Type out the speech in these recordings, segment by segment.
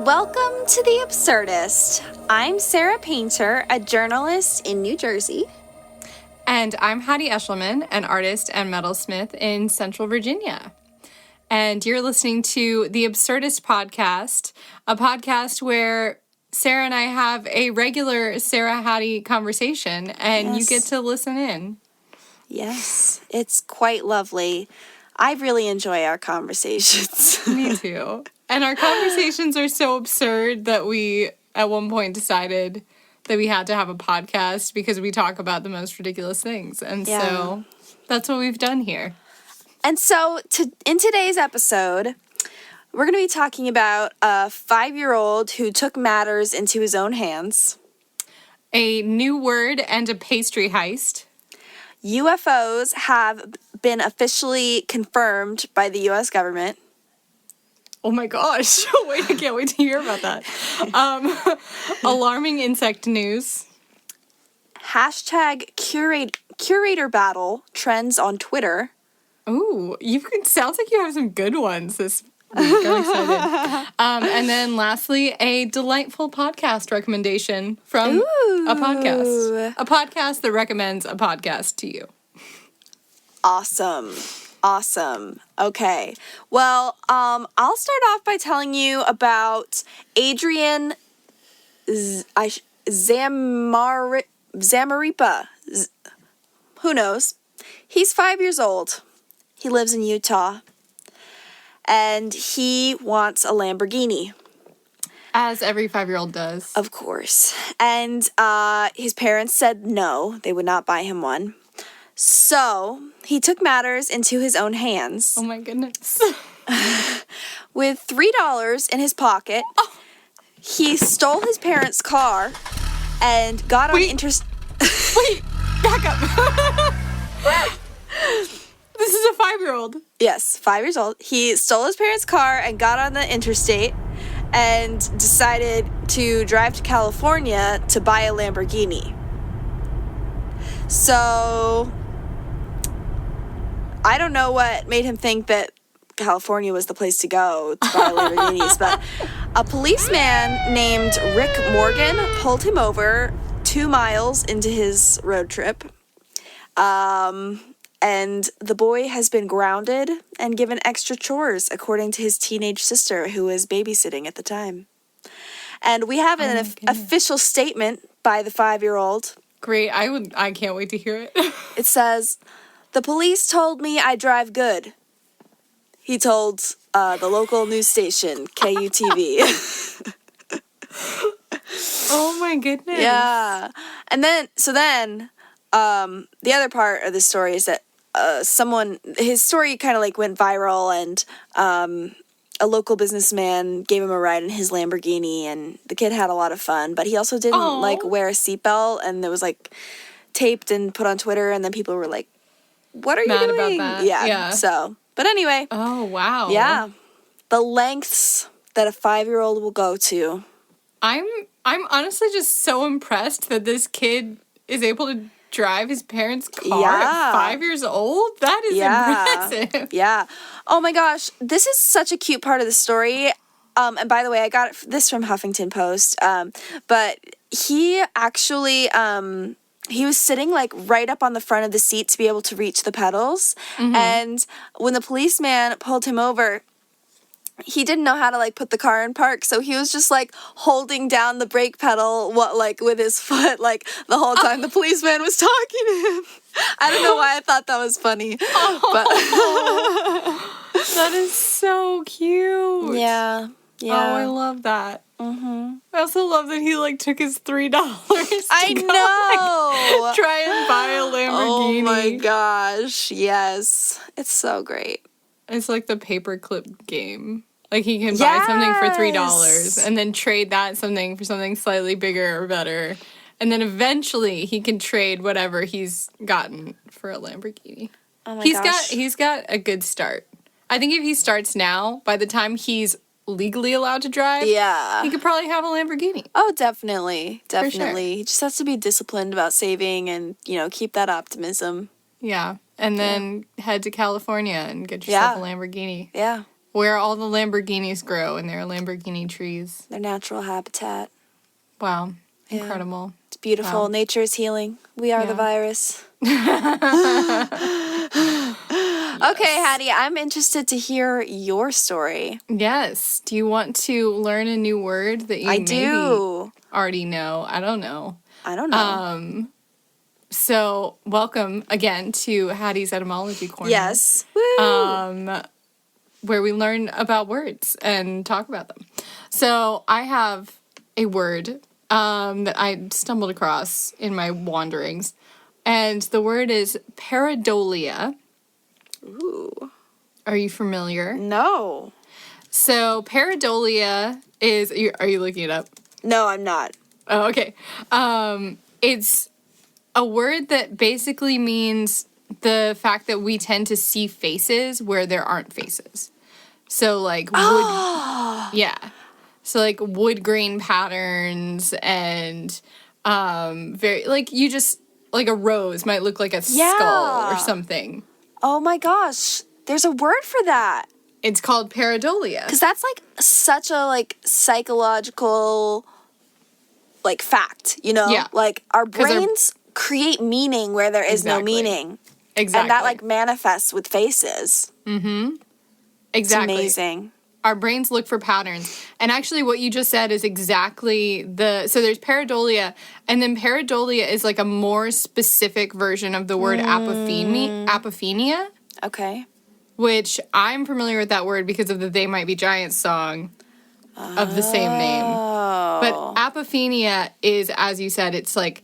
Welcome to The Absurdist. I'm Sarah Painter, a journalist in New Jersey. And I'm Hattie Eshelman, an artist and metalsmith in Central Virginia. And you're listening to The Absurdist podcast, a podcast where Sarah and I have a regular Sarah Hattie conversation, and you get to listen in. Yes, it's quite lovely. I really enjoy our conversations. Me too. And our conversations are so absurd that we, at one point, decided that we had to have a podcast because we talk about the most ridiculous things. And so that's what we've done here. And so in today's episode, we're going to be talking about a 5-year-old who took matters into his own hands. A new word and a pastry heist. UFOs have been officially confirmed by the U.S. government. Oh my gosh. I can't wait to hear about that. Alarming insect news. Hashtag curator battle trends on Twitter. Ooh, sounds like you have some good ones this week. I'm excited. And then lastly, a delightful podcast recommendation from a podcast. A podcast that recommends a podcast to you. Awesome. Okay. Well, I'll start off by telling you about Adrian Zamaripa. Who knows? He's 5 years old. He lives in Utah. And he wants a Lamborghini. As every 5-year-old does. Of course. And his parents said no, they would not buy him one. So he took matters into his own hands. Oh my goodness. With $3 in his pocket, he stole his parents' car and got on Wait, back up. This is a 5-year-old. Yes, 5 years old. He stole his parents' car and got on the interstate and decided to drive to California to buy a Lamborghini. So I don't know what made him think that California was the place to go to buy Lamborghinis, but a policeman named Rick Morgan pulled him over 2 miles into his road trip. And the boy has been grounded and given extra chores, according to his teenage sister, who was babysitting at the time. And we have an official statement by the 5-year-old. Great. I can't wait to hear it. It says, "The police told me I drive good," he told the local news station, KUTV. Oh my goodness. Yeah. And then, the other part of the story is that his story kind of like went viral, and a local businessman gave him a ride in his Lamborghini, and the kid had a lot of fun, but he also didn't wear a seatbelt, and it was taped and put on Twitter, and then people were like, "What are you doing?" About that. Yeah. So, but anyway. Oh, wow. Yeah. The lengths that a 5-year-old will go to. I'm honestly just so impressed that this kid is able to drive his parents' car at 5 years old. That is impressive. Yeah. Oh my gosh. This is such a cute part of the story. And by the way, I got this from Huffington Post. But he actually, he was sitting right up on the front of the seat to be able to reach the pedals. Mm-hmm. And when the policeman pulled him over, he didn't know how to put the car in park, so he was just holding down the brake pedal with his foot the whole time the policeman was talking to him. I don't know why I thought that was funny. But that is so cute. Yeah. Oh, I love that. Mm-hmm. I also love that he took his $3. I know. Try and buy a Lamborghini. Oh my gosh. Yes. It's so great. It's like the paperclip game. He can buy something for $3 and then trade that something for something slightly bigger or better. And then eventually he can trade whatever he's gotten for a Lamborghini. Oh my gosh. He's got a good start. I think if he starts now, by the time he's legally allowed to drive, he could probably have a Lamborghini. Oh, definitely. Definitely. For sure. He just has to be disciplined about saving and, keep that optimism. Yeah. And then head to California and get yourself a Lamborghini. Yeah. where all the Lamborghinis grow, and there are Lamborghini trees. Their natural habitat. Wow. Yeah. Incredible. It's beautiful. Wow. Nature is healing. We are the virus. Okay, Hattie, I'm interested to hear your story. Yes. Do you want to learn a new word that you do. already know? I don't know. So, welcome again to Hattie's Etymology Corner. Yes. Woo! Where we learn about words and talk about them. So, I have a word that I stumbled across in my wanderings, and the word is pareidolia. Ooh. Are you familiar? No. So, pareidolia is... Are you looking it up? No, I'm not. Oh, okay. It's a word that basically means the fact that we tend to see faces where there aren't faces. So, like, yeah. So, like, wood grain patterns and very... Like, you just... Like, a rose might look like a skull or something. Oh, my gosh. There's a word for that. It's called pareidolia. Because that's, like, such a, like, psychological... like fact, you know? Yeah. Like our brains create meaning where there is no meaning. Exactly. And that like manifests with faces. Mm-hmm. Exactly. It's amazing. Our brains look for patterns. And actually what you just said is exactly so there's pareidolia, and then pareidolia is like a more specific version of the word apophenia. Okay. Which I'm familiar with that word because of the They Might Be Giants song of the same name. But apophenia is, as you said, it's like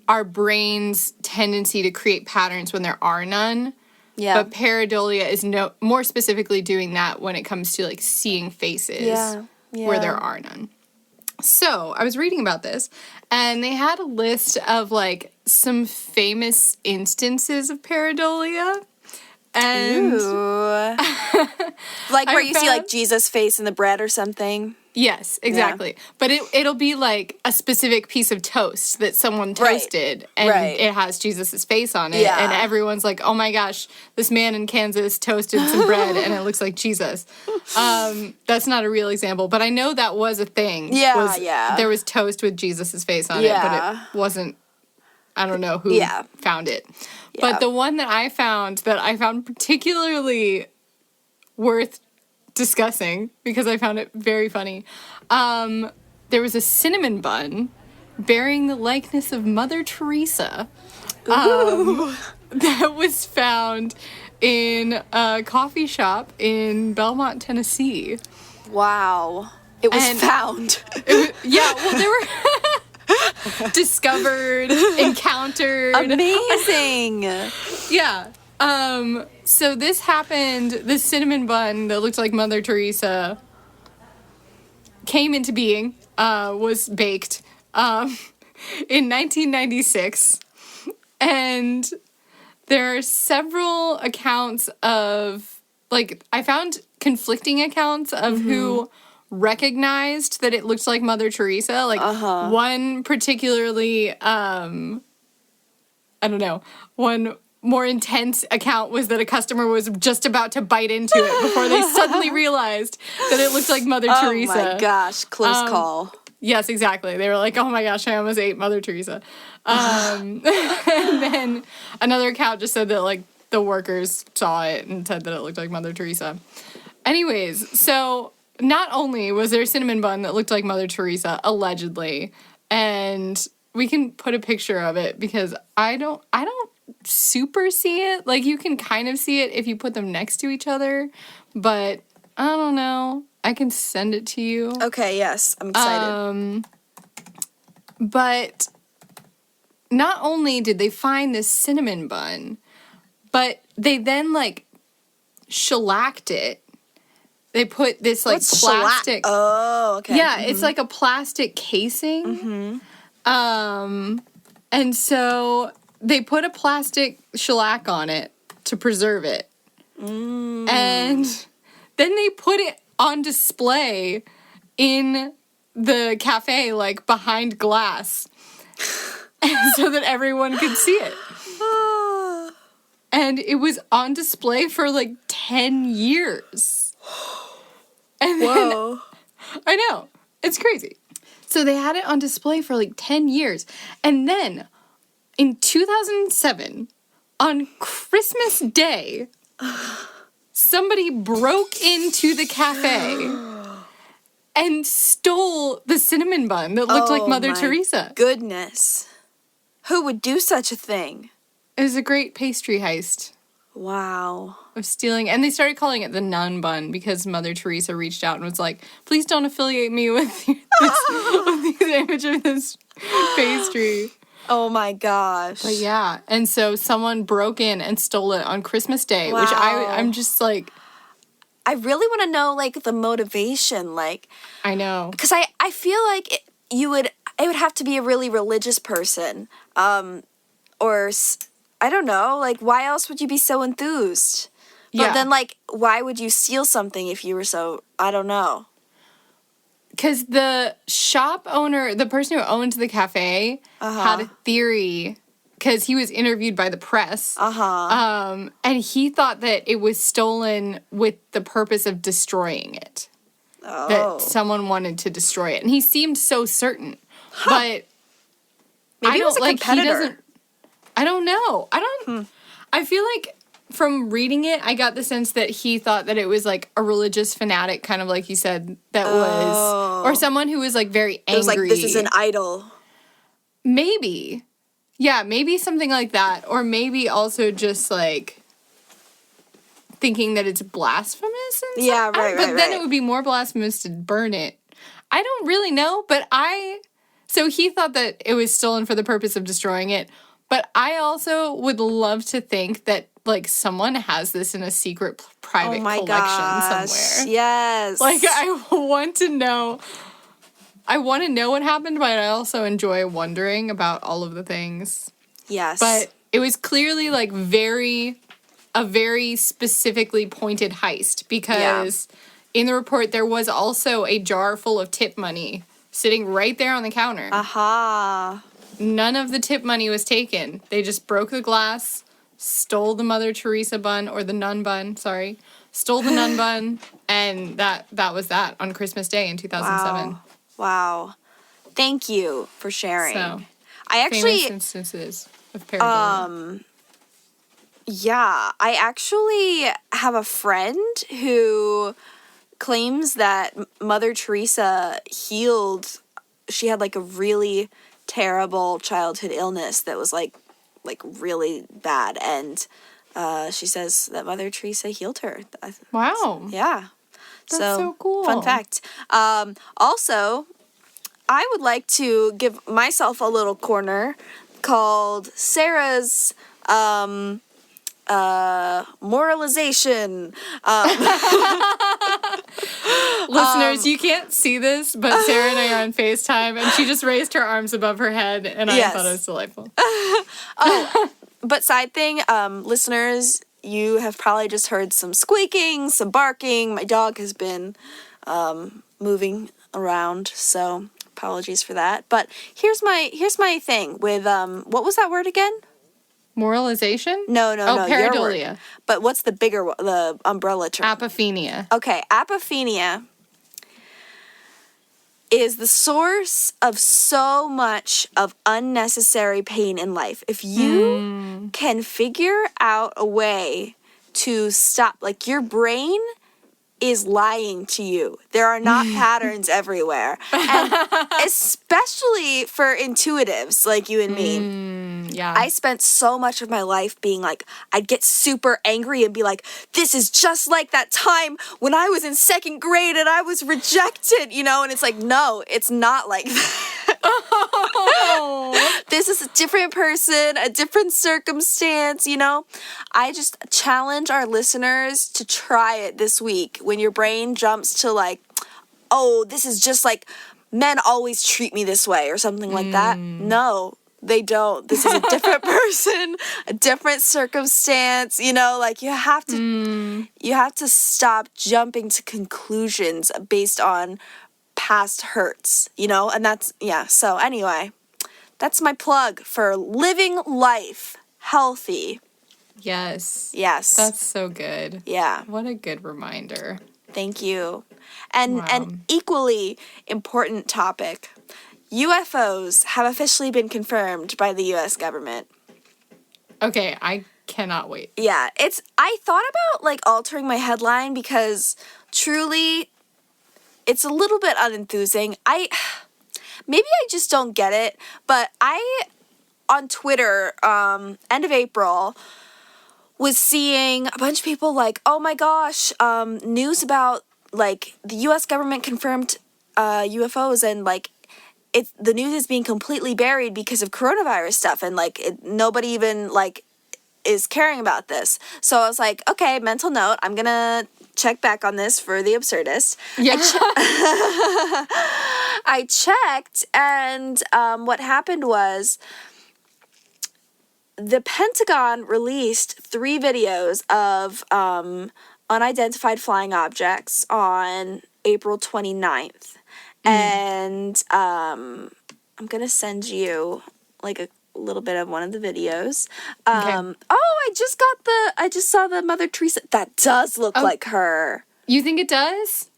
our brain's tendency to create patterns when there are none. Yeah. But pareidolia is more specifically doing that when it comes to like seeing faces where there are none. So I was reading about this, and they had a list of like some famous instances of pareidolia. And like where you see like Jesus' face in the bread or something. Yes, exactly. Yeah. But it'll be like a specific piece of toast that someone toasted, and it has Jesus' face on it, and everyone's like, "Oh my gosh, this man in Kansas toasted some bread, and it looks like Jesus." That's not a real example, but I know that was a thing. Yeah. There was toast with Jesus' face on it, but it wasn't. I don't know who found it. Yeah. But the one that I found particularly worth discussing, because I found it very funny, there was a cinnamon bun bearing the likeness of Mother Teresa that was found in a coffee shop in Belmont, Tennessee. Wow. It was found. There were... discovered, encountered. Amazing. Yeah. So this happened, this cinnamon bun that looked like Mother Teresa came into being, was baked, in 1996. And there are several accounts of, like, I found conflicting accounts of who recognized that it looked like Mother Teresa. Like, one particularly, I don't know, one more intense account was that a customer was just about to bite into it before they suddenly realized that it looked like Mother Teresa. Oh my gosh, close call. Yes, exactly. They were like, oh my gosh, I almost ate Mother Teresa. And then another account just said that, like, the workers saw it and said that it looked like Mother Teresa. Anyways, so... Not only was there a cinnamon bun that looked like Mother Teresa, allegedly, and we can put a picture of it because I don't super see it. Like, you can kind of see it if you put them next to each other, but I don't know. I can send it to you. Okay, yes. I'm excited. But not only did they find this cinnamon bun, but they then, like, shellacked it. They put this, like, plastic... Oh, okay. Yeah, it's like a plastic casing. And so they put a plastic shellac on it to preserve it. And then they put it on display in the cafe, like, behind glass, so that everyone could see it. And it was on display for, like, 10 years. And then, Whoa. I know. It's crazy. So they had it on display for like 10 years. And then in 2007, on Christmas Day, somebody broke into the cafe and stole the cinnamon bun that looked like Mother Teresa. Goodness. Who would do such a thing? It was a great pastry heist. Wow. Of stealing, and they started calling it the nun bun because Mother Teresa reached out and was like, please don't affiliate me with with the image of this pastry. Oh my gosh. But yeah, and so someone broke in and stole it on Christmas Day, Wow. which I'm just like, I really want to know, like, the motivation, like, I know. because I feel like it would have to be a really religious person, or I don't know, like, why else would you be so enthused? But then, like, why would you steal something if you were so, I don't know. Because the shop owner, the person who owned the cafe, had a theory, because he was interviewed by the press, and he thought that it was stolen with the purpose of destroying it. Oh. That someone wanted to destroy it. And he seemed so certain. But Maybe it was a competitor. I don't know. I feel like from reading it, I got the sense that he thought that it was like a religious fanatic, kind of like you said, or someone who was like very angry. It was like, this is an idol. Maybe. Yeah, maybe something like that. Or maybe also just like thinking that it's blasphemous. Yeah, right. But then it would be more blasphemous to burn it. I don't really know, but so he thought that it was stolen for the purpose of destroying it. But I also would love to think that, like, someone has this in a secret private collection somewhere. Yes. Like, I want to know what happened, but I also enjoy wondering about all of the things. Yes. But it was clearly, like, a very specifically pointed heist, because in the report there was also a jar full of tip money sitting right there on the counter. Aha. None of the tip money was taken. They just broke the glass, stole the Mother Teresa bun, or the nun bun, stole the nun bun, and that was that on Christmas Day in 2007. Wow. Thank you for sharing. So, I actually, famous instances of pareidolia. Yeah, I actually have a friend who claims that Mother Teresa healed. She had like a really terrible childhood illness that was like really bad, and she says that Mother Teresa healed her. Wow. Yeah. That's so cool. Fun fact. Also, I would like to give myself a little corner called Sarah's moralization. Listeners, you can't see this, but Sarah and I are on FaceTime, and she just raised her arms above her head, and I thought it was delightful. But side thing, listeners, you have probably just heard some squeaking, some barking. My dog has been moving around, so apologies for that. But here's my thing with what was that word again? Moralization? No, your word. Pareidolia. But what's the bigger the umbrella term? Apophenia. Okay, apophenia is the source of so much of unnecessary pain in life. If you can figure out a way to stop, like, your brain is lying to you. There are not patterns everywhere. And especially for intuitives like you and me. Yeah. I spent so much of my life being like, I'd get super angry and be like, this is just like that time when I was in second grade and I was rejected, and it's like, no, it's not like that. This is a different person, a different circumstance, I just challenge our listeners to try it this week when your brain jumps to like, oh, this is just like men always treat me this way or something like that. No, they don't. This is a different person, a different circumstance, like you have to stop jumping to conclusions based on past hurts, and that's, so anyway, that's my plug for living life healthy. Yes. Yes. That's so good. Yeah. What a good reminder. Thank you. And Wow. an equally important topic. UFOs have officially been confirmed by the US government. Okay, I cannot wait. Yeah, I thought about like altering my headline because truly it's a little bit unenthusing. Maybe I just don't get it, but on Twitter, end of April, was seeing a bunch of people like, oh my gosh, news about like the US government confirmed UFOs, and like the news is being completely buried because of coronavirus stuff, and like nobody even like is caring about this. So I was like, okay, mental note, I'm gonna check back on this for the Absurdist. Yeah. I checked, and what happened was the Pentagon released 3 videos of unidentified flying objects on April 29th. And I'm going to send you like a little bit of one of the videos. Okay. I just saw the Mother Teresa. That does look like her. You think it does?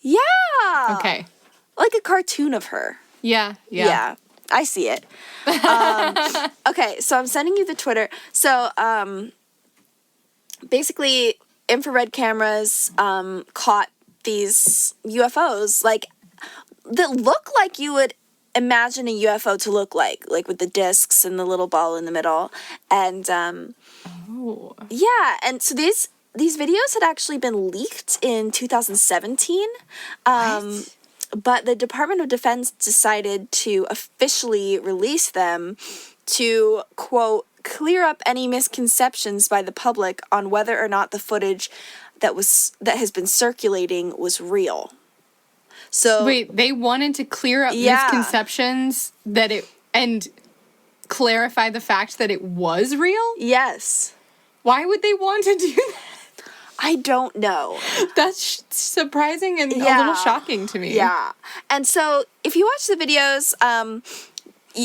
Yeah. Okay. Like a cartoon of her. Yeah. Yeah, I see it. Okay, so I'm sending you the Twitter. So, basically, infrared cameras caught these UFOs, like, that look like you would imagine a UFO to look like with the discs and the little ball in the middle. And, yeah, and so these videos had actually been leaked in 2017. What? But the Department of Defense decided to officially release them to, quote, clear up any misconceptions by the public on whether or not the footage that has been circulating was real. So wait, they wanted to clear up misconceptions and clarify the fact that it was real? Yes. Why would they want to do that? I don't know. That's surprising and a little shocking to me. Yeah. And so if you watch the videos,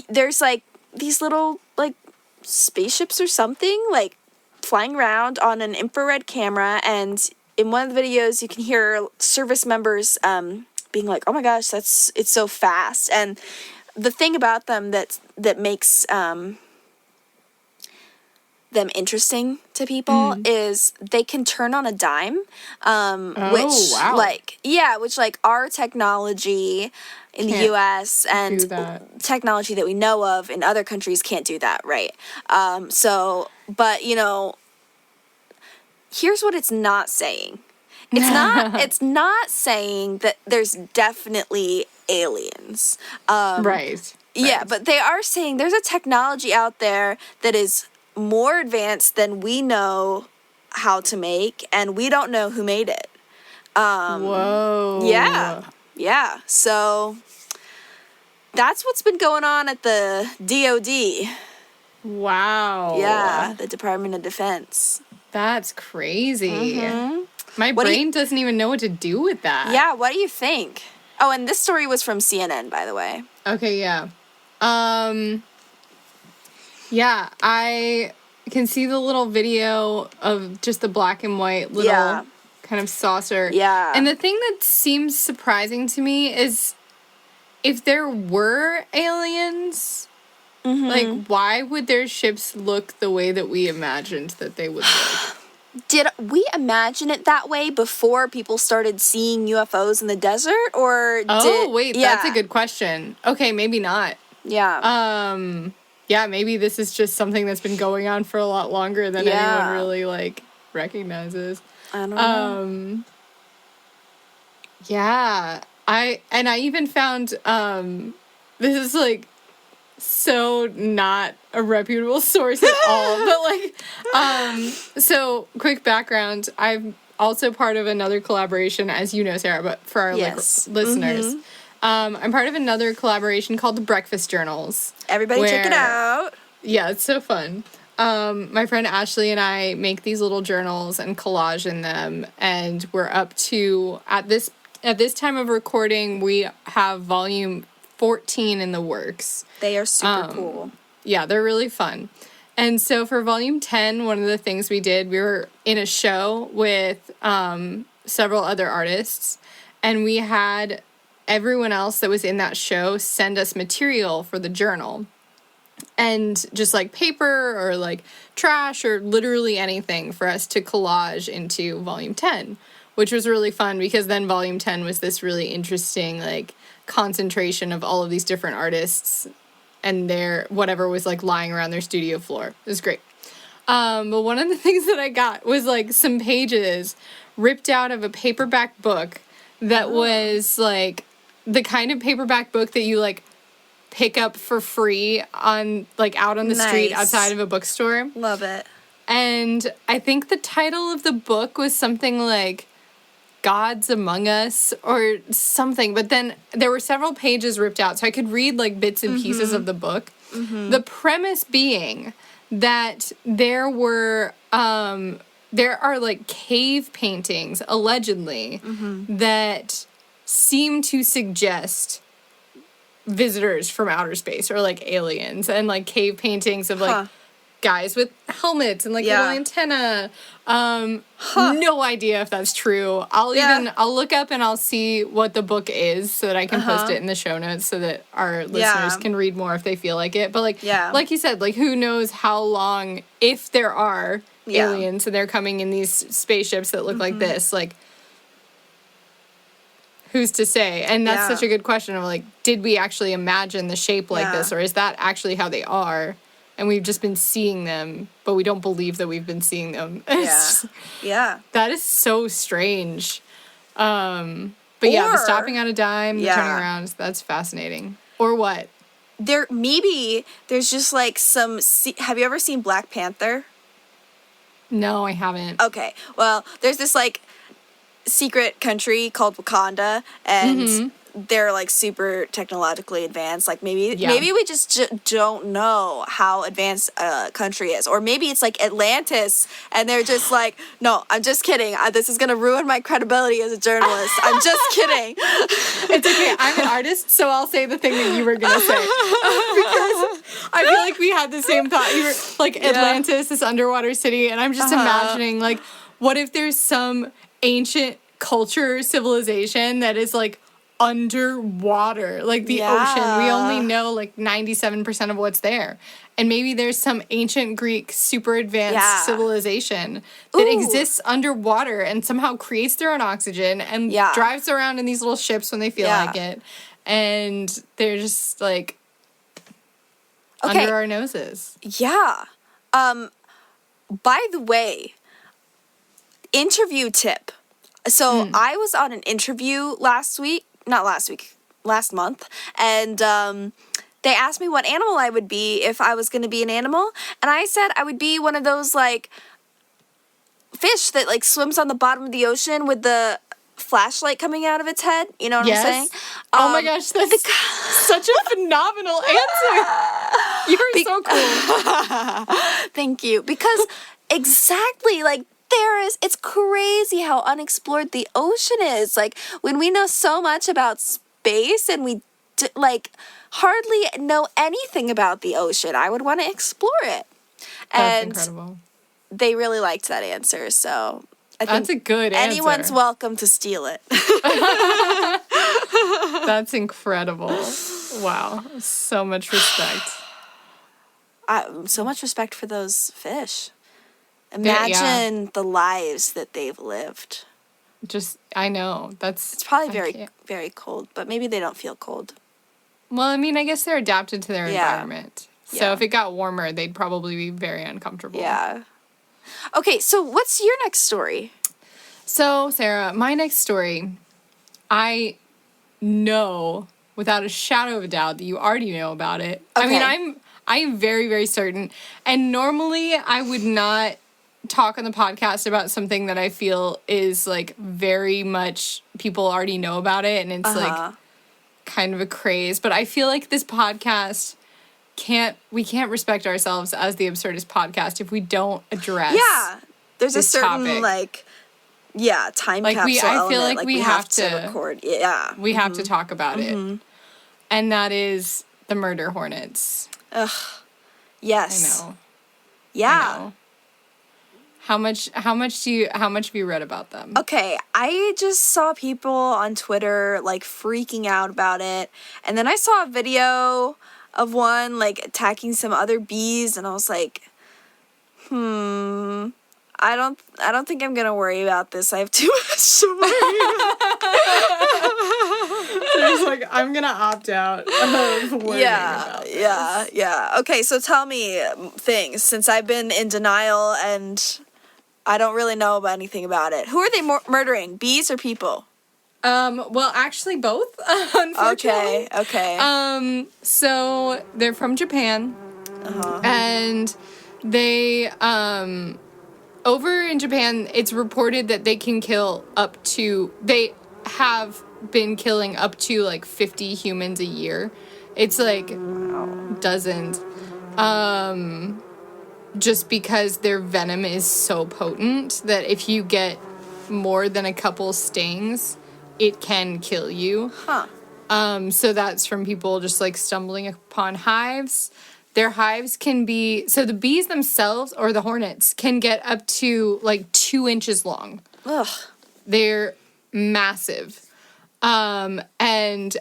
there's like these little like spaceships or something like flying around on an infrared camera, and in one of the videos you can hear service members being like, oh my gosh, it's so fast. And the thing about them that makes them interesting to people is they can turn on a dime, which our technology in the US and technology that we know of in other countries can't do that, right? But here's what it's not saying. It's not saying that there's definitely aliens. Right. Yeah, but they are saying there's a technology out there that is more advanced than we know how to make, and we don't know who made it. Whoa. Yeah. So that's what's been going on at the DOD. Wow. Yeah, the Department of Defense. That's crazy. Mm-hmm. My brain doesn't even know what to do with that. Yeah, what do you think? Oh, and this story was from CNN, by the way. Okay, yeah. Yeah, I can see the little video of just the black and white little kind of saucer. Yeah. And the thing that seems surprising to me is if there were aliens, like, why would their ships look the way that we imagined that they would look? Did we imagine it that way before people started seeing UFOs in the desert, or that's a good question. Okay, maybe not. Yeah. Yeah, maybe this is just something that's been going on for a lot longer than anyone really, like, recognizes. I don't know. Yeah. I even found, this is, like, so not a reputable source at all, but, like, so, quick background, I'm also part of another collaboration, as you know, Sarah, but for our listeners. I'm part of another collaboration called the Breakfast Journals. Everybody check it out. Yeah, it's so fun. My friend Ashley and I make these little journals and collage in them, and we're up to, at this time of recording, we have volume 14 in the works. They are super cool. Yeah, they're really fun. And so for volume 10, one of the things we did, we were in a show with several other artists, and we had everyone else that was in that show send us material for the journal. And just like paper or like trash or literally anything for us to collage into volume 10, which was really fun because then volume 10 was this really interesting like concentration of all of these different artists and their whatever was like lying around their studio floor. It was great. But one of the things that I got was like some pages ripped out of a paperback book that was like the kind of paperback book that you like pick up for free on like out on the street outside of a bookstore. Love it. And I think the title of the book was something like Gods Among Us or something. But then there were several pages ripped out, so I could read like bits and pieces of the book. The premise being that there are like cave paintings, allegedly, that seem to suggest visitors from outer space or like aliens, and like cave paintings of like guys with helmets and like little antenna. No idea if that's true. I'll look up and I'll see what the book is so that I can post it in the show notes so that our listeners can read more if they feel like it. But like you said, like who knows how long, if there are aliens and they're coming in these spaceships that look like this, like who's to say? And that's such a good question of like, did we actually imagine the shape like this, or is that actually how they are? And we've just been seeing them, but we don't believe that we've been seeing them. That is so strange. But the stopping on a dime, the turning around, that's fascinating. Or what? There's just like some, have you ever seen Black Panther? No, I haven't. Okay, well, there's this like secret country called Wakanda, and they're like super technologically advanced. Like maybe we just don't know how advanced a country is, or maybe it's like Atlantis, and they're just like, no, I'm just kidding. This is gonna ruin my credibility as a journalist. I'm just kidding. It's okay. I'm an artist, so I'll say the thing that you were gonna say because I feel like we had the same thought. You were like Atlantis, this underwater city, and I'm just imagining like, what if there's some ancient culture civilization that is like underwater, like the ocean. We only know like 97% of what's there. And maybe there's some ancient Greek super advanced civilization that exists underwater and somehow creates their own oxygen and drives around in these little ships when they feel like it. And they're just like under our noses. Yeah. By the way, interview tip. So I was on an interview last month, and they asked me what animal I would be if I was going to be an animal, and I said I would be one of those like fish that like swims on the bottom of the ocean with the flashlight coming out of its head. You know what I'm saying? Oh my gosh, that's such a phenomenal answer. You're so cool. Thank you. Because exactly, like, it's crazy how unexplored the ocean is. Like, when we know so much about space and we, hardly know anything about the ocean, I would want to explore it. That's incredible. They really liked that answer, so I think that's a good answer. Anyone's welcome to steal it. That's incredible. Wow. So much respect. So much respect for those fish. Imagine the lives that they've lived. I know. It's probably very, very cold, but maybe they don't feel cold. Well, I mean, I guess they're adapted to their environment. So if it got warmer, they'd probably be very uncomfortable. Yeah. Okay, so what's your next story? So, Sarah, my next story, I know without a shadow of a doubt that you already know about it. Okay. I mean, I'm very, very certain. And normally I would not talk on the podcast about something that I feel is like very much people already know about it and it's like kind of a craze. But I feel like this podcast we can't respect ourselves as the Absurdist podcast if we don't address there's a certain topic. Time capsule I feel like we have to record. We have to talk about it. And that is the murder hornets. Ugh. Yes. I know. Yeah. I know. How much have you read about them? Okay, I just saw people on Twitter like freaking out about it. And then I saw a video of one like attacking some other bees, and I was like, I don't think I'm gonna worry about this. I have too much to worry about. There's like, I'm gonna opt out of worrying about this. Yeah. Okay, so tell me things, since I've been in denial and I don't really know about anything about it. Who are they murdering? Bees or people? Well, actually both, unfortunately. Okay. So they're from Japan. Uh-huh. And they, over in Japan, it's reported that they can kill they have been killing up to like 50 humans a year. It's like dozens. Just because their venom is so potent that if you get more than a couple stings, it can kill you. Huh. So that's from people just like stumbling upon hives. Their hives can be, so the bees themselves, or the hornets, can get up to like 2 inches long. Ugh. They're massive. And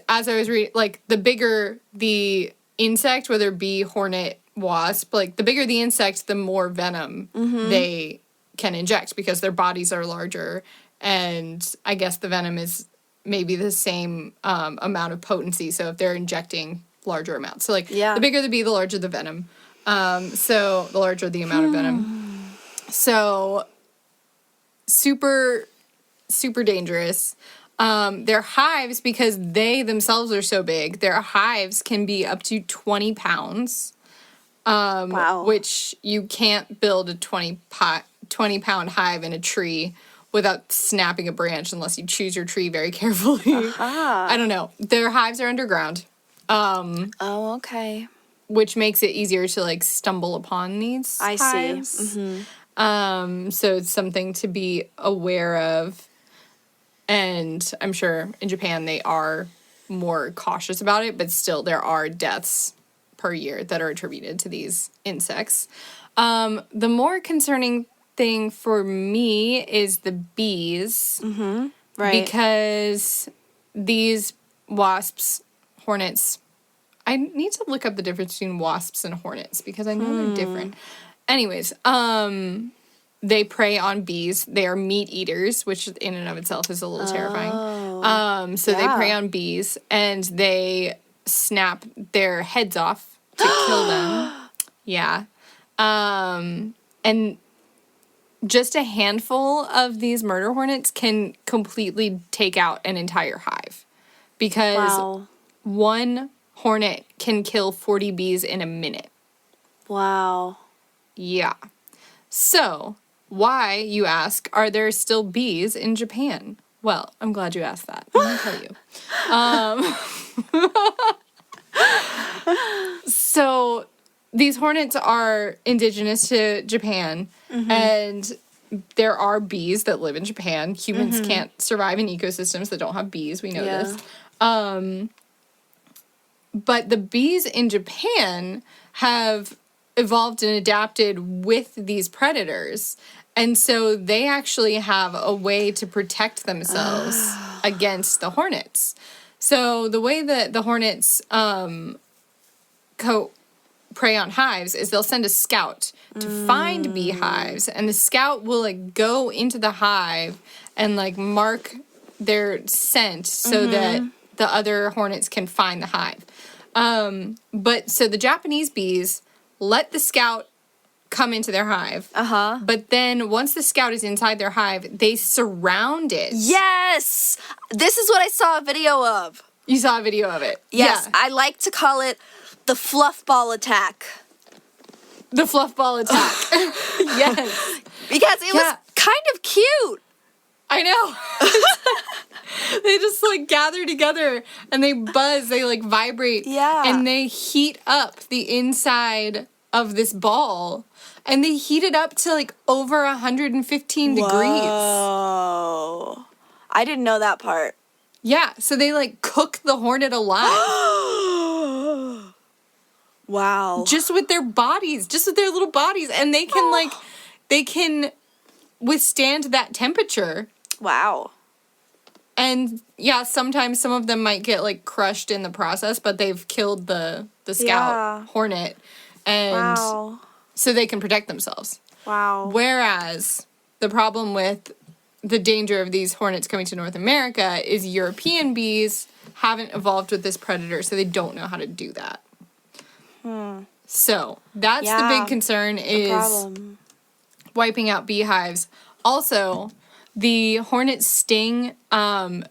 as I was reading, like the bigger the insect, whether bee, hornet, wasp, like the bigger the insect, the more venom they can inject because their bodies are larger, and I guess the venom is maybe the same amount of potency, so if they're injecting larger amounts, so like the bigger the bee, the larger the venom, so the larger the amount of venom, so super dangerous. Their hives, because they themselves are so big, their hives can be up to 20 pounds. Wow. Which you can't build a 20-pound hive in a tree without snapping a branch unless you choose your tree very carefully. I don't know. Their hives are underground. Oh, okay. Which makes it easier to like stumble upon these hives. I see. So it's something to be aware of. And I'm sure in Japan they are more cautious about it, but still there are deaths per year that are attributed to these insects. The more concerning thing for me is the bees. Mm-hmm. Right. Because these wasps, hornets, I need to look up the difference between wasps and hornets because I know they're different. Anyways, they prey on bees. They are meat eaters, which in and of itself is a little terrifying. So they prey on bees and they snap their heads off to kill them. Yeah. And just a handful of these murder hornets can completely take out an entire hive. Because one hornet can kill 40 bees in a minute. Wow. Yeah. So, why, you ask, are there still bees in Japan? Well, I'm glad you asked that. I'm going to tell you. So, these hornets are indigenous to Japan, and there are bees that live in Japan. Humans can't survive in ecosystems that don't have bees. We know this. But the bees in Japan have evolved and adapted with these predators. And so they actually have a way to protect themselves against the hornets. So the way that the hornets prey on hives is they'll send a scout to find beehives, and the scout will like go into the hive and like mark their scent so that the other hornets can find the hive. But so the Japanese bees let the scout come into their hive. But then once the scout is inside their hive, they surround it. Yes! This is what I saw a video of. You saw a video of it? Yes. Yeah. I like to call it the fluff ball attack. The fluff ball attack. Yes. Because it was kind of cute. I know. They just like gather together and they buzz, they like vibrate. Yeah. And they heat up the inside of this ball. And they heat it up to like over 115 degrees. Whoa. I didn't know that part. Yeah, so they like cook the hornet alive. Wow. Just with their bodies, just with their little bodies. And they can withstand that temperature. Wow. And yeah, sometimes some of them might get like crushed in the process, but they've killed the scout hornet, and so they can protect themselves. Wow. Whereas the problem with the danger of these hornets coming to North America is European bees haven't evolved with this predator, so they don't know how to do that. So that's the big concern, is wiping out beehives. Also, the hornet sting,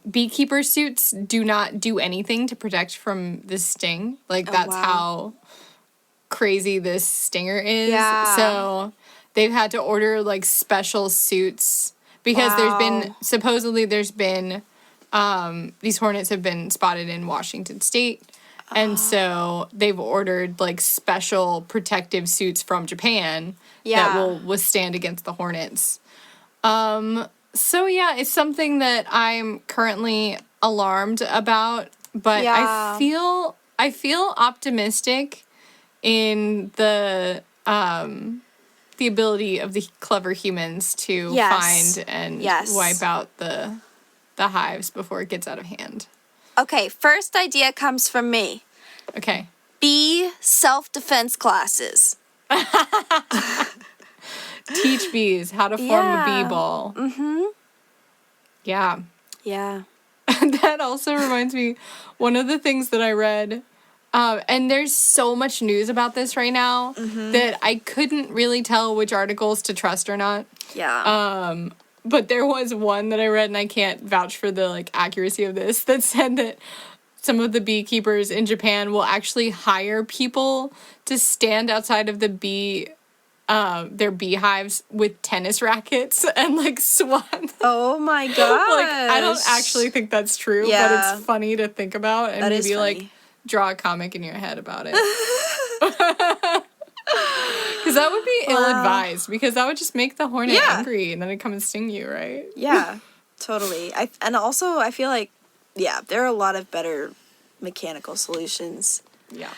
beekeeper suits do not do anything to protect from the sting. Like, that's how crazy this stinger is. Yeah. So they've had to order, like, special suits because there's been, these hornets have been spotted in Washington State. And so they've ordered, like, special protective suits from Japan that will withstand against the hornets. So, yeah, it's something that I'm currently alarmed about, but I feel optimistic in the ability of the clever humans to find and wipe out the hives before it gets out of hand. Okay, first idea comes from me. Okay. Bee self-defense classes. Teach bees how to form a bee ball. Mm-hmm. Yeah. Yeah. That also reminds me, one of the things that I read, and there's so much news about this right now that I couldn't really tell which articles to trust or not. Yeah. But there was one that I read, and I can't vouch for the, like, accuracy of this, that said that some of the beekeepers in Japan will actually hire people to stand outside of the their beehives with tennis rackets and, like, swat them. Oh my gosh. Like, I don't actually think that's true, but it's funny to think about, and maybe, like, draw a comic in your head about it. Because that would be ill-advised, because that would just make the hornet angry, and then it'd come and sting you, right? Yeah, totally. And also, I feel like, there are a lot of better mechanical solutions. Yeah.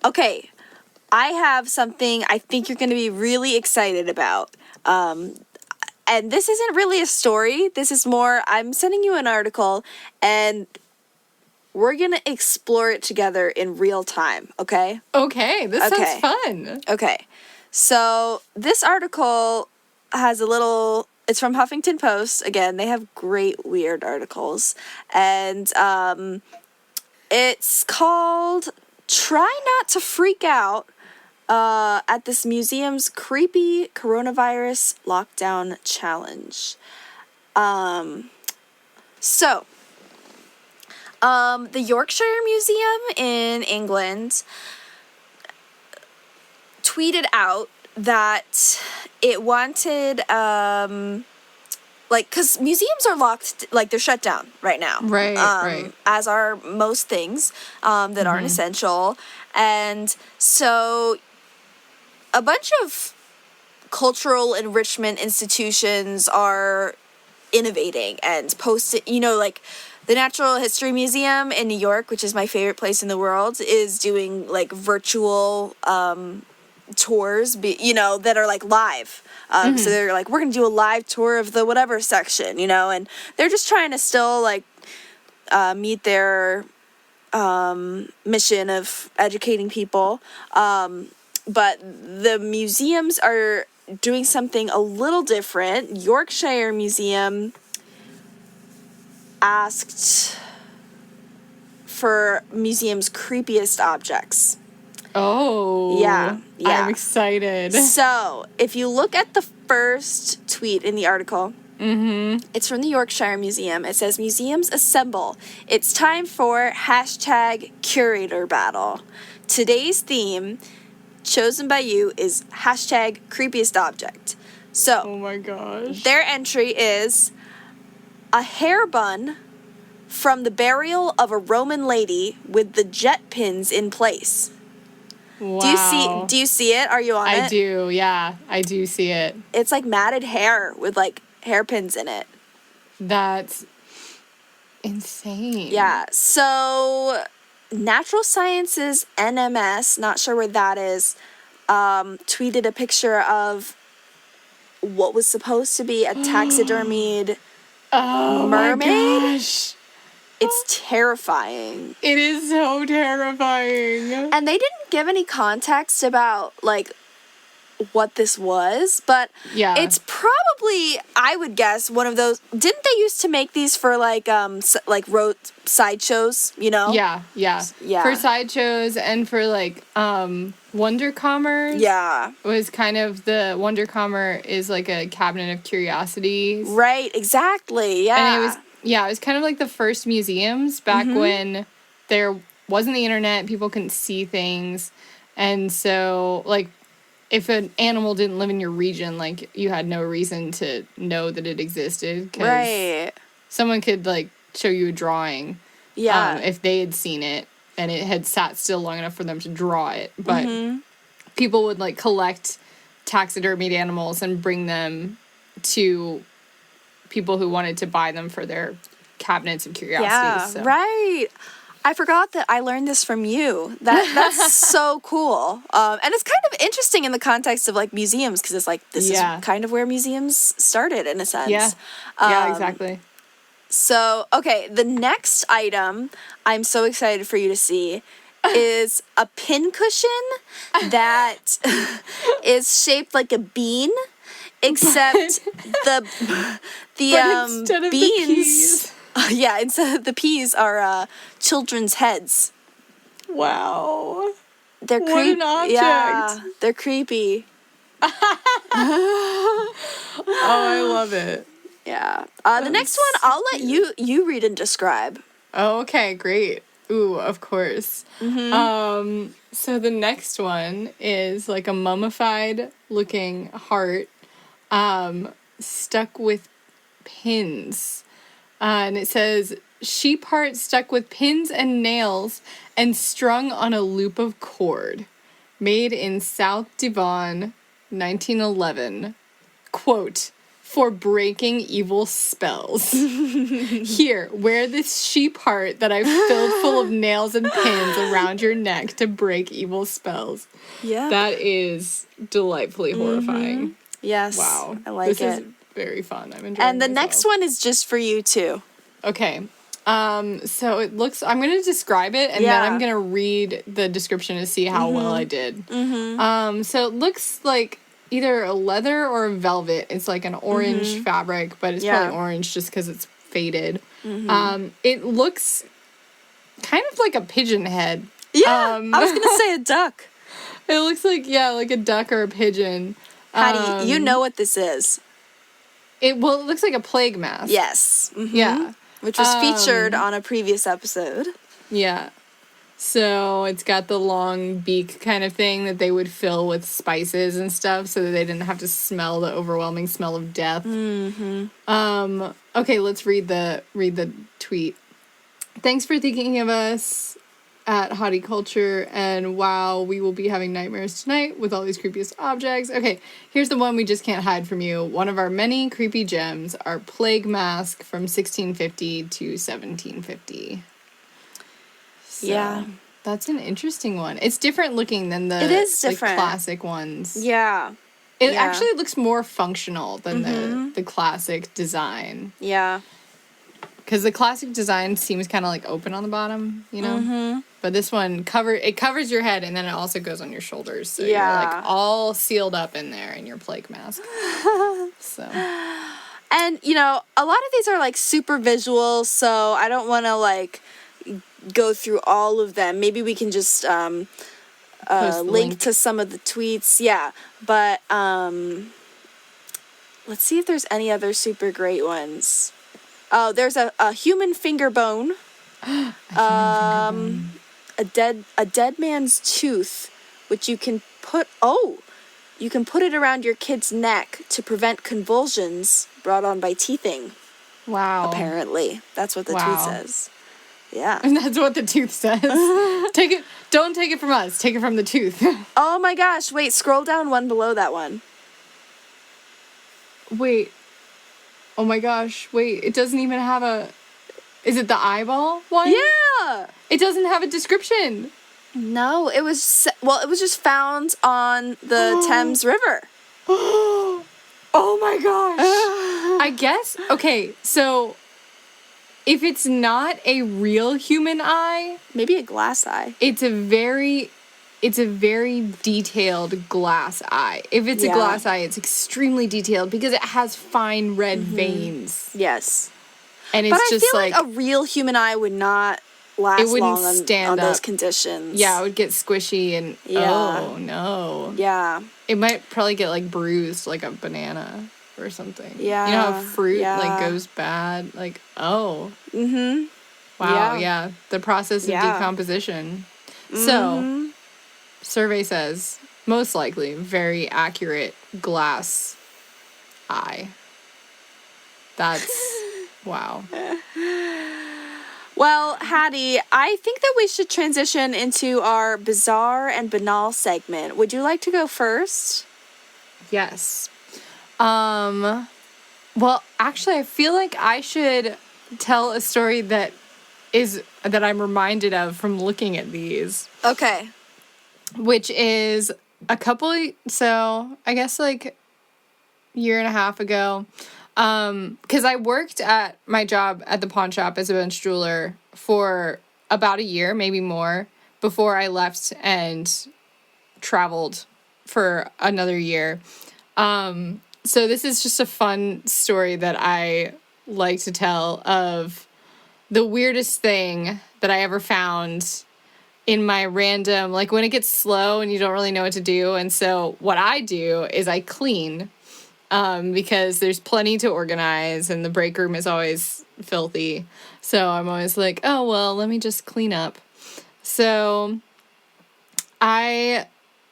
Okay, I have something I think you're going to be really excited about. And this isn't really a story. This is more, I'm sending you an article, and we're going to explore it together in real time, okay? Okay, this sounds fun. Okay, so this article has it's from Huffington Post. Again, they have great, weird articles. And it's called Try Not to Freak Out at this museum's creepy coronavirus lockdown challenge. The Yorkshire Museum in England tweeted out that it wanted, because museums are locked, like, they're shut down right now. Right. As are most things that aren't essential. And so a bunch of cultural enrichment institutions are innovating and posting, like, the Natural History Museum in New York, which is my favorite place in the world, is doing, like, virtual tours, that are, like, live. So they're like, we're going to do a live tour of the whatever section, and they're just trying to still, like, meet their mission of educating people. But the museums are doing something a little different. Yorkshire Museum asked for museum's creepiest objects. Oh. Yeah. I'm excited. So, if you look at the first tweet in the article, it's from the Yorkshire Museum. It says, "Museums assemble. It's time for #curator battle. Today's theme, chosen by you, is #creepiest object." So, oh my gosh. Their entry is a hair bun from the burial of a Roman lady with the jet pins in place. Wow. Do you see it? Are you on it? I do, yeah. I do see it. It's like matted hair with, like, hairpins in it. That's insane. Yeah. So Natural Sciences NMS, not sure where that is, tweeted a picture of what was supposed to be a taxidermied Oh mermaid. my gosh. It's terrifying. It is so terrifying. And they didn't give any context about, like, what this was, but Yeah. it's probably, I would guess, one of those. Didn't they used to make these for like road sideshows? You know? Yeah. Yeah. For sideshows and for like Wonder Commerce. Yeah. Was kind of the Wonder Commerce is like a cabinet of curiosities. Right. Exactly. Yeah. And it was kind of like the first museums back when there wasn't the internet, people couldn't see things, and so like, if an animal didn't live in your region, like, you had no reason to know that it existed. 'Cause right. someone could, like, show you a drawing. Yeah. If they had seen it and it had sat still long enough for them to draw it. But people would, like, collect taxidermied animals and bring them to people who wanted to buy them for their cabinets of curiosities. Yeah. So. Right. I forgot that I learned this from you. That's so cool. And it's kind of interesting in the context of, like, museums, because it's like, this is kind of where museums started, in a sense. Yeah. Yeah, exactly. So, okay, the next item I'm so excited for you to see is a pincushion that is shaped like a bean, except the instead of beans. the peas. Yeah, instead of the peas are children's heads. Wow. They're What an object. Yeah, they're creepy. Oh, I love it. Yeah. The next one, I'll let you read and describe. Oh, okay, great. Ooh, of course. So the next one is like a mummified looking heart, stuck with pins. And it says, sheep heart stuck with pins and nails and strung on a loop of cord. Made in South Devon, 1911. Quote, for breaking evil spells. Here, wear this sheep heart that I've filled full of nails and pins around your neck to break evil spells. Yeah. That is delightfully horrifying. Yes. Wow. I like this it. Is very fun. I'm enjoying And the myself. next one is just for you, too. Okay. So it looks, I'm going to describe it and then I'm going to read the description to see how well I did. So it looks like either a leather or a velvet. It's like an orange fabric, but it's probably orange just because it's faded. It looks kind of like a pigeon head. Yeah, I was going to say a duck. It looks like, like a duck or a pigeon. Hattie, you know what this is. It looks like a plague mask. Yes. Yeah. Which was featured on a previous episode. Yeah. So it's got the long beak kind of thing that they would fill with spices and stuff so that they didn't have to smell the overwhelming smell of death. Okay, let's read the tweet. Thanks for thinking of us at Hottie Culture, and wow, we will be having nightmares tonight with all these creepiest objects. Okay, here's the one we just can't hide from you. One of our many creepy gems, our plague mask from 1650 to 1750. So, yeah. That's an interesting one. It's different looking than the, it is different. Classic ones. Yeah. It actually looks more functional than the classic design. Yeah. Because the classic design seems kind of like open on the bottom, you know? But this one, it covers your head and then it also goes on your shoulders. So you're like all sealed up in there in your plague mask. So. And, you know, a lot of these are like super visual, so I don't want to like go through all of them. Maybe we can just link to some of the tweets. Yeah. But let's see if there's any other super great ones. Oh, there's a human finger bone. A dead man's tooth, which you can put it around your kid's neck to prevent convulsions brought on by teething. Wow. Apparently. That's what the tweet says. Yeah. And that's what the tooth says. Don't take it from us. Take it from the tooth. Oh my gosh, wait, scroll down one below that one. Wait. Oh my gosh, wait, it doesn't even have is it the eyeball one? Yeah! It doesn't have a description. No, it was just found on the Thames River. Oh Oh my gosh. I guess, okay, so if it's not a real human eye, maybe a glass eye. it's a very detailed glass eye. If it's a glass eye, it's extremely detailed because it has fine red veins. Yes. And it's but just I feel like a real human eye would not last it wouldn't long stand on up. those conditions. Yeah, it would get squishy and oh no. Yeah. It might probably get like bruised like a banana or something. Yeah. You know how fruit like goes bad? Like, oh. Mm-hmm. Wow, yeah. The process of decomposition. So, survey says, most likely, very accurate glass eye. That's, wow. Well, Hattie, I think that we should transition into our bizarre and banal segment. Would you like to go first? Yes. Well, actually, I feel like I should tell a story that I'm reminded of from looking at these. Okay. Which is so I guess like year and a half ago. Because I worked at my job at the pawn shop as a bench jeweler for about a year, maybe more, before I left and traveled for another year. So this is just a fun story that I like to tell of the weirdest thing that I ever found in my random, like when it gets slow and you don't really know what to do. And so what I do is I clean because there's plenty to organize and the break room is always filthy. So I'm always like, oh, well, let me just clean up. So I,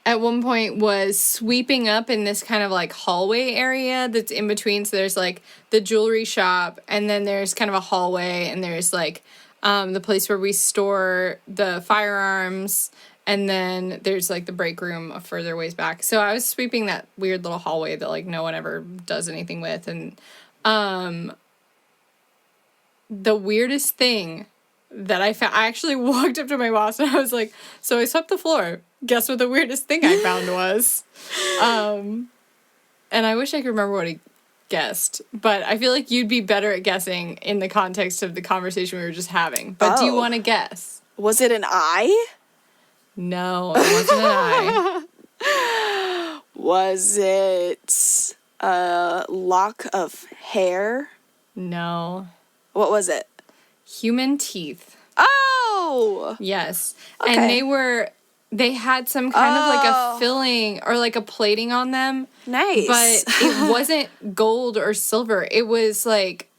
at one point, was sweeping up in this kind of like hallway area that's in between. So there's like the jewelry shop and then there's kind of a hallway and there's like the place where we store the firearms. And then there's like the break room a further ways back. So I was sweeping that weird little hallway that like no one ever does anything with. And the weirdest thing that I found, I actually walked up to my boss and I was like, so I swept the floor. Guess what the weirdest thing I found was? And I wish I could remember what he guessed. But I feel like you'd be better at guessing in the context of the conversation we were just having. But do you want to guess? Was it an eye? No, it wasn't an eye. Was it a lock of hair? No. What was it? Human teeth. Oh! Yes. Okay. And they had some kind of like a filling or like a plating on them. Nice. But it wasn't gold or silver. It was like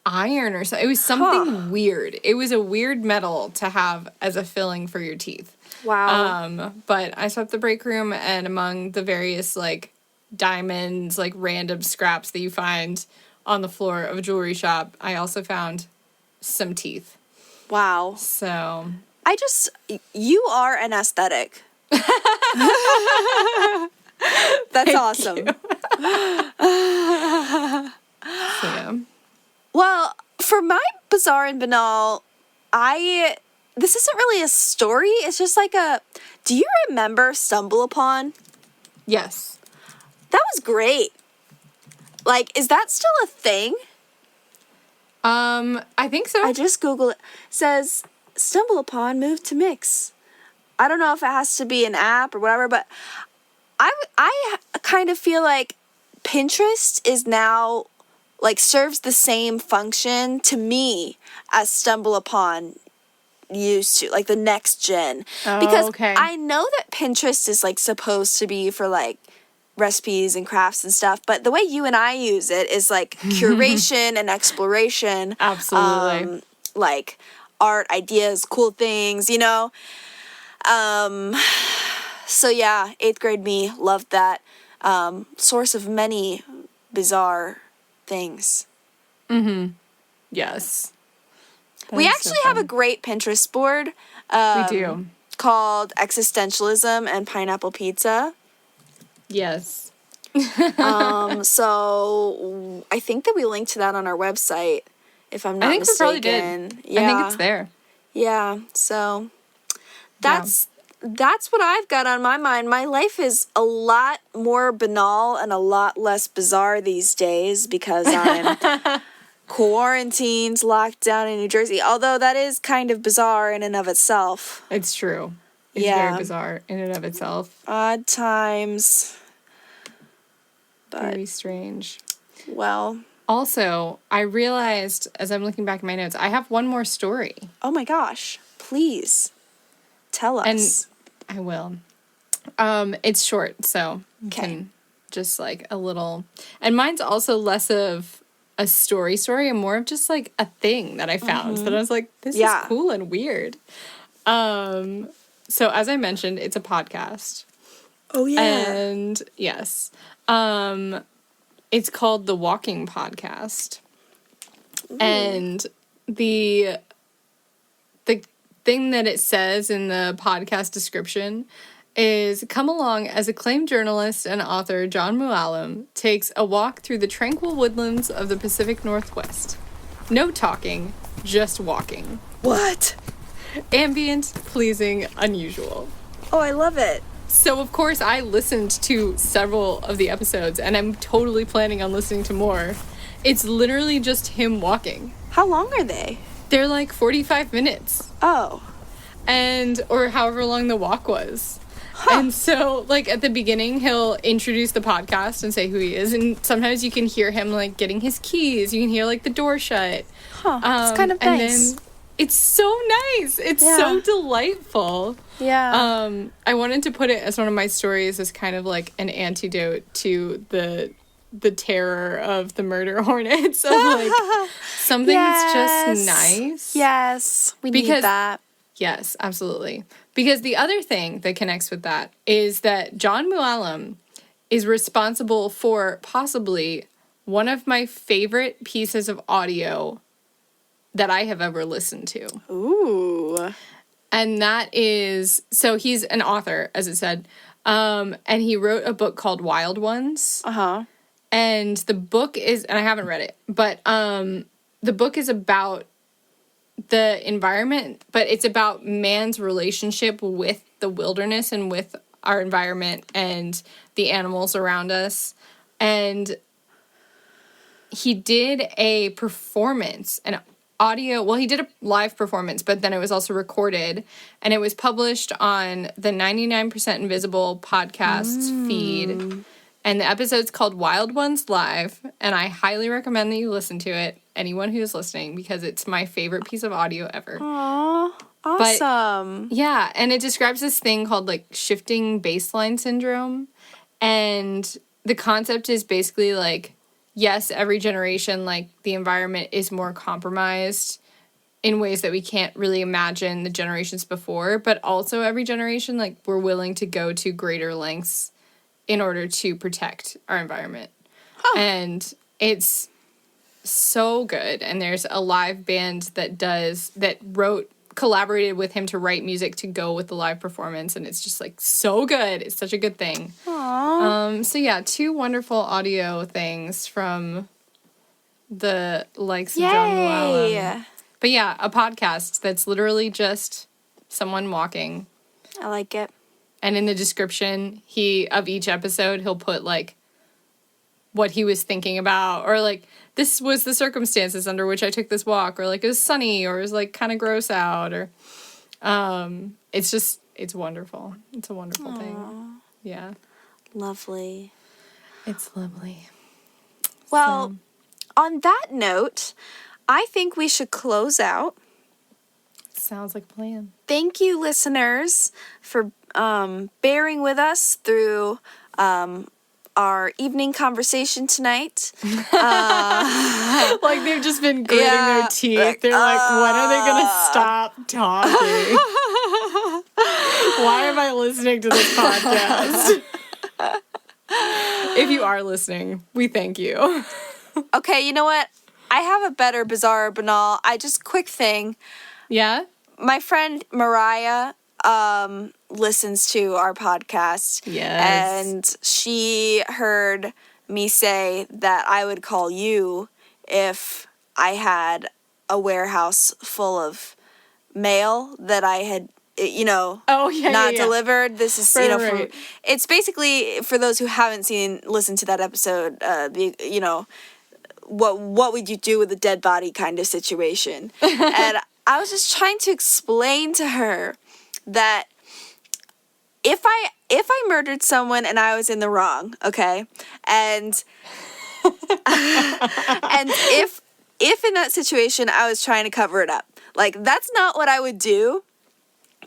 iron or something. It was something weird. It was a weird metal to have as a filling for your teeth. Wow. But I swept the break room and among the various like diamonds, like random scraps that you find on the floor of a jewelry shop, I also found some teeth. Wow. So you are an aesthetic. That's awesome. So, yeah. Well, for my bizarre and banal, this isn't really a story. It's just like do you remember Stumble Upon? Yes. That was great. Like, is that still a thing? I think so. I just Googled it. It says, Stumble Upon moved to Mix. I don't know if it has to be an app or whatever, but I kind of feel like Pinterest is now, like, serves the same function to me as Stumble Upon used to, like, the next gen. Oh, because okay. I know that Pinterest is, like, supposed to be for, like, recipes and crafts and stuff, but the way you and I use it is, like, curation and exploration. Absolutely. Like, art, ideas, cool things, you know? So yeah, 8th grade me loved that. Source of many bizarre things. Mm-hmm. Yes. We actually have a great Pinterest board. We do. Called Existentialism and Pineapple Pizza. Yes. So I think that we linked to that on our website, if I'm not mistaken. We probably did. Yeah. I think it's there. Yeah, so that's that's what I've got on my mind. My life is a lot more banal and a lot less bizarre these days because I'm quarantined, locked down in New Jersey. Although that is kind of bizarre in and of itself. It's true. It's very bizarre in and of itself. Odd times. But, very strange. Well. Also, I realized as I'm looking back at my notes, I have one more story. Oh my gosh. Please. Tell us. And I will. It's short, so you can just like a little. And mine's also less of a story and more of just like a thing that I found that I was like, this is cool and weird. So as I mentioned, it's a podcast. Oh yeah. And yes. It's called The Walking Podcast. Ooh. And the thing that it says in the podcast description is, come along as acclaimed journalist and author John Mooallem takes a walk through the tranquil woodlands of the Pacific Northwest. No talking, just walking. What? Ambient, pleasing, unusual. Oh, I love it. So, of course, I listened to several of the episodes, and I'm totally planning on listening to more. It's literally just him walking. How long are they? They're like 45 minutes. Oh. Or however long the walk was. Huh. And so, like, at the beginning, he'll introduce the podcast and say who he is. And sometimes you can hear him, like, getting his keys. You can hear, like, the door shut. Huh. It's kind of nice. And then it's so nice. It's so delightful. Yeah. I wanted to put it as one of my stories as kind of, like, an antidote to the terror of the murder hornets. Of, like, something that's just nice. Yes. We need that. Yes, absolutely. Because the other thing that connects with that is that John Mooallem is responsible for possibly one of my favorite pieces of audio that I have ever listened to. Ooh. And that is, so he's an author, as it said, and he wrote a book called Wild Ones. Uh-huh. And the book is, and I haven't read it, but the book is about the environment, but it's about man's relationship with the wilderness and with our environment and the animals around us. And he did a performance, an audio, well, he did a live performance, but then it was also recorded, and it was published on the 99% Invisible podcast feed. And the episode's called Wild Ones Live, and I highly recommend that you listen to it, anyone who's listening, because it's my favorite piece of audio ever. Aww, awesome. But, yeah, and it describes this thing called, like, shifting baseline syndrome, and the concept is basically, like, yes, every generation, like, the environment is more compromised in ways that we can't really imagine the generations before, but also every generation, like, we're willing to go to greater lengths in order to protect our environment. Huh. And it's so good. And there's a live band collaborated with him to write music to go with the live performance. And it's just like so good. It's such a good thing. Aww. So yeah, 2 wonderful audio things from the likes of John Mooallem. But yeah, a podcast that's literally just someone walking. I like it. And in the description, of each episode, he'll put, like, what he was thinking about. Or, like, this was the circumstances under which I took this walk. Or, like, it was sunny. Or it was, like, kind of gross out. Or, it's wonderful. It's a wonderful thing. Yeah. Lovely. It's lovely. Well, on that note, I think we should close out. Sounds like a plan. Thank you, listeners, for bearing with us through our evening conversation tonight. Like they've just been gritting their teeth. They're like, when are they going to stop talking? Why am I listening to this podcast? If you are listening, we thank you. Okay, you know what? I have a better bizarre banal. Quick thing. Yeah? My friend Mariah listens to our podcast. Yes. And she heard me say that I would call you if I had a warehouse full of mail that I had Oh, yeah, not yeah. delivered. This is, Right. it's basically, for those who haven't listened to that episode, what would you do with a dead body kind of situation. And I was just trying to explain to her that if I murdered someone and I was in the wrong, okay, and and if in that situation I was trying to cover it up, like, that's not what I would do.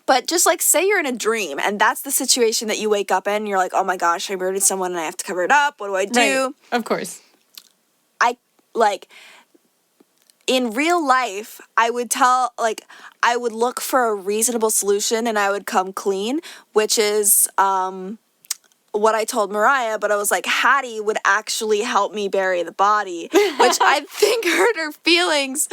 But just, like, say you're in a dream and that's the situation that you wake up in and you're like, oh my gosh, I murdered someone and I have to cover it up. What do I do? Right. Of course. In real life, I would look for a reasonable solution and I would come clean, which is what I told Mariah, but I was like, Hattie would actually help me bury the body, which I think hurt her feelings.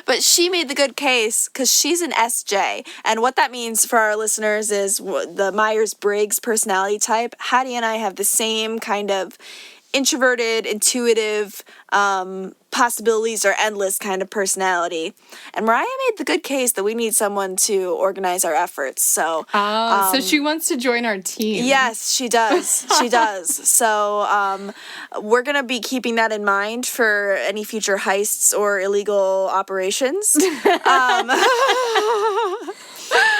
But she made the good case because she's an SJ. And what that means for our listeners is the Myers-Briggs personality type. Hattie and I have the same kind of introverted, intuitive, possibilities are endless kind of personality. And Mariah made the good case that we need someone to organize our efforts. So, so she wants to join our team. Yes, she does. She does. So we're going to be keeping that in mind for any future heists or illegal operations.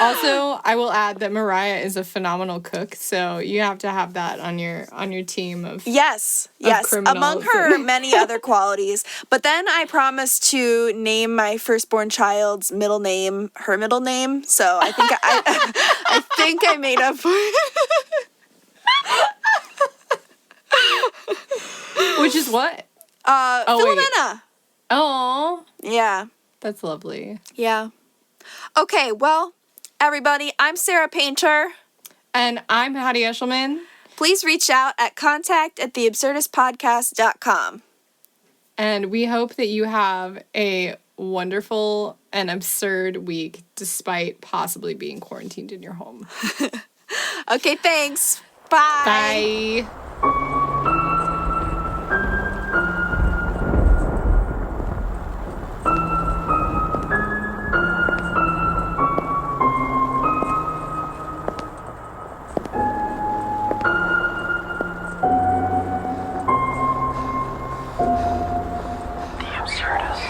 Also, I will add that Mariah is a phenomenal cook, so you have to have that on your team of yes, criminals. among her many other qualities. But then I promised to name my firstborn child's middle name her middle name, so I think I think I made up for it. Which is what? Philomena. Oh, Yeah. that's lovely. Yeah. Okay, well, everybody, I'm Sarah Painter. And I'm Hattie Eshelman. Please reach out at contact@theabsurdistpodcast.com. And we hope that you have a wonderful and absurd week despite possibly being quarantined in your home. Okay, thanks. Bye. Bye. The Absurdist.